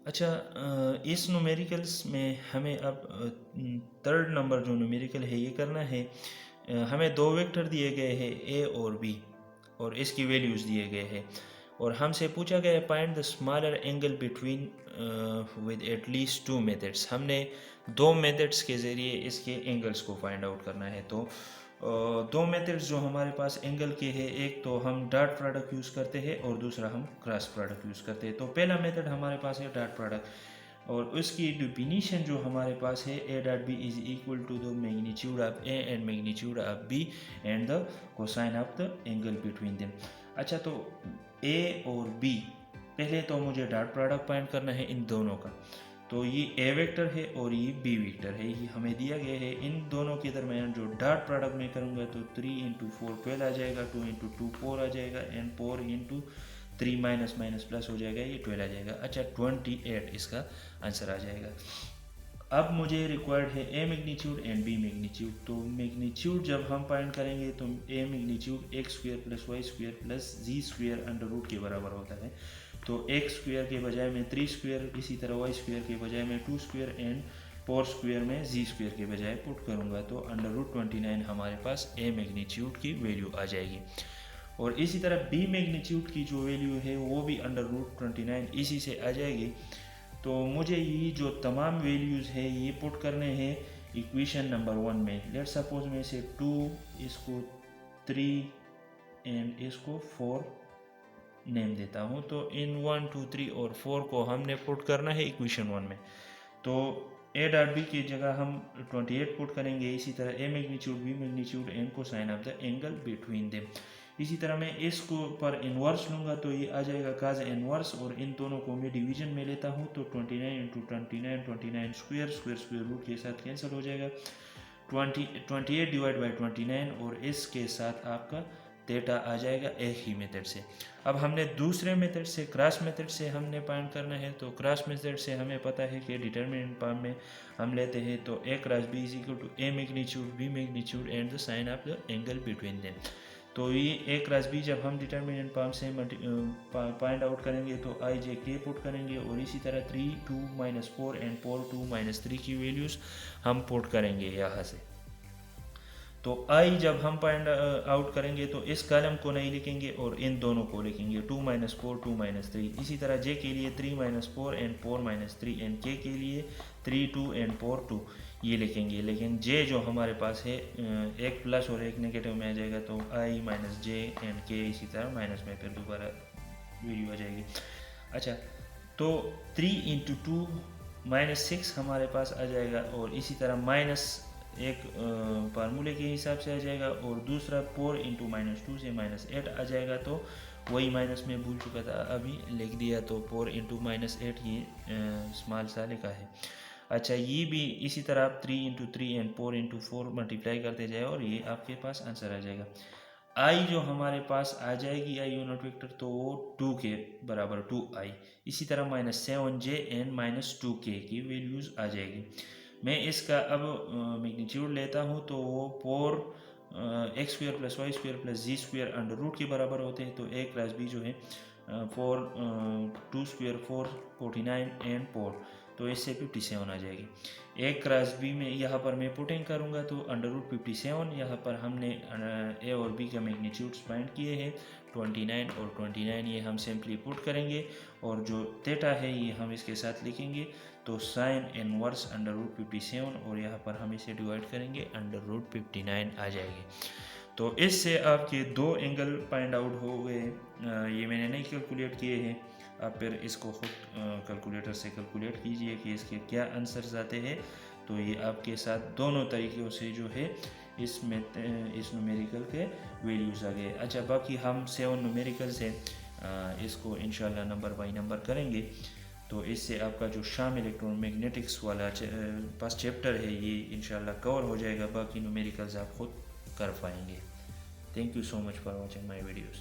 अच्छा, इस न्यूमेरिकल्स में हमें अब थर्ड नंबर जो न्यूमेरिकल है ये करना है। हमें दो वेक्टर दिए गए हैं ए और बी, और इसकी वैल्यूज़ दिए गए हैं, और हमसे पूछा गया है find the smaller angle between with at least two methods. हमने दो मेथड्स के ज़रिए इसके एंगल्स को फाइंड आउट करना है। तो दो मेथड्स जो हमारे पास एंगल के हैं, एक तो हम डॉट प्रोडक्ट यूज़ करते हैं और दूसरा हम क्रॉस प्रोडक्ट यूज़ करते हैं। तो पहला मेथड हमारे पास है डॉट प्रोडक्ट, और उसकी डिफिनीशन जो हमारे पास है A dot B is equal to the magnitude of A and magnitude of B and the cosine of the angle between them. अच्छा, तो ए और बी, पहले तो मुझे डॉट प्रोडक्ट फाइंड करना है इन दोनों का। तो ये ए वेक्टर है और ये बी वेक्टर है, ये हमें दिया गया है। इन दोनों के दरमियान जो डॉट प्रोडक्ट में करूँगा तो 3 इंटू 4 12 आ जाएगा, 2 इंटू 2 4 आ जाएगा, and 4 into 3 minus minus plus हो जाएगा, ये 12 आ जाएगा। अच्छा, 28 इसका आंसर आ जाएगा। अब मुझे रिक्वायर्ड है A magnitude and B magnitude. तो मैग्नीट्यूड जब हम फाइंड करेंगे तो A magnitude X square plus Y square plus Z square under root के बराबर होता है। तो एक्स स्क्वायर के बजाय में 3 स्क्वायर, इसी तरह वाई स्क्वायर के बजाय में 2 स्क्वायर, एंड 4 स्क्वायर में जी स्क्वायर के बजाय पुट करूँगा तो अंडर रूट 29 हमारे पास ए मैग्नीट्यूड की वैल्यू आ जाएगी। और इसी तरह बी मैग्नीट्यूड की जो वैल्यू है वो भी अंडर रूट 29 इसी से आ जाएगी। तो मुझे ये जो तमाम वैल्यूज़ है ये पुट करने हैं इक्वेशन नंबर 1 में। लेट सपोज मैं इसे 2, इसको 3 एंड इसको 4 नेम देता हूँ। तो इन 1 2 3 और 4 को हमने पुट करना है इक्वेशन 1 में। तो ए डॉट बी की जगह हम 28 पुट करेंगे। इसी तरह A magnitude B magnitude and cosine of the angle between them. इसी तरह मैं इसको पर इन्वर्स लूँगा तो ये आ जाएगा काज इन्वर्स, और इन दोनों को मैं डिवीजन में लेता हूँ तो 29 into 29 29 square square square root के साथ कैंसिल हो जाएगा। 28 डिवाइड बाई 29, और इसके साथ आपका डेटा आ जाएगा एक ही मेथड से। अब हमने दूसरे मेथड से, क्रॉस मेथड से हमने फाइंड करना है। तो क्रॉस मेथड से हमें पता है कि डिटरमिनेंट फॉर्म में हम लेते हैं तो A cross B is equal to A magnitude B magnitude and the sine of the angle between them. तो ये ए क्रॉस बी जब हम डिटरमिनेंट फॉर्म से फाइंड आउट करेंगे तो आई जे के पुट करेंगे, और इसी तरह 3 2 माइनस 4 एंड 4 2 माइनस 3 की वैल्यूज़ हम पुट करेंगे यहाँ से। तो आई जब हम फाइंड आउट करेंगे तो इस कॉलम को नहीं लिखेंगे और इन दोनों को लिखेंगे, 2 माइनस 4 2 माइनस 3। इसी तरह जे के लिए 3 माइनस 4 एंड 4 माइनस 3, एंड के लिए 3 2 एंड 4 2 ये लिखेंगे। लेकिन जे जो हमारे पास है एक प्लस और एक नेगेटिव में आ जाएगा, तो आई माइनस जे एंड के इसी तरह माइनस में फिर दोबारा वैल्यू आ जाएगी। अच्छा, तो 3 इंटू 2 माइनस 6 हमारे पास आ जाएगा, और इसी तरह माइनस एक फार्मूले के हिसाब से आ जाएगा, और दूसरा 4 इंटू माइनस 2 से माइनस 8 आ जाएगा। तो वही माइनस में भूल चुका था, अभी लिख दिया, तो 4 इंटू माइनस 8 ये स्मॉल सा लिखा है। अच्छा, ये भी इसी तरह आप 3 इंटू 3 एंड 4 इंटू 4 मल्टीप्लाई करते जाए और ये आपके पास आंसर आ जाएगा। आई जो हमारे पास आ जाएगी आई यूनिट वेक्टर, तो वो 2 के बराबर 2i। इसी तरह minus 7j and minus 2k की वैल्यूज़ आ जाएगी। मैं इसका अब मैग्नीट्यूड लेता हूँ तो वो 4 X square plus Y square plus Z square under root के बराबर होते हैं। तो ए क्लास बी जो है 4 2 स्क्वायर 4 49 एंड 4, तो इससे 57 आ जाएगी। एक क्रॉस बी में यहाँ पर मैं पुटिंग करूँगा तो अंडर रूट 57, यहाँ पर हमने ए और बी का मैग्नीट्यूड्स फाइंड किए हैं 29 और 29, ये हम सिंपली पुट करेंगे, और जो थीटा है ये हम इसके साथ लिखेंगे। तो साइन इनवर्स अंडर रूट 57, और यहाँ पर हम इसे डिवाइड करेंगे अंडर रूट 59 आ जाएगी। तो इससे आपके दो एंगल फाइंड आउट हो गए। ये मैंने नहीं कैलकुलेट किए हैं, आप फिर इसको खुद कैलकुलेटर से कैलकुलेट कीजिए कि इसके क्या आंसर्स आते हैं। तो ये आपके साथ दोनों तरीक़ों से जो है इसमें इस न्यूमेरिकल के वैल्यूज़ आ गए। अच्छा, बाकी हम 7 न्यूमेरिकल्स हैं, इसको इंशाल्लाह नंबर बाई नंबर करेंगे। तो इससे आपका जो शाम इलेक्ट्रोमैग्नेटिक्स वाला फर्स्ट चैप्टर है ये इंशाल्लाह कवर हो जाएगा। बाकी न्यूमेरिकल्स आप खुद कर पाएंगे। Thank you so much for watching my videos.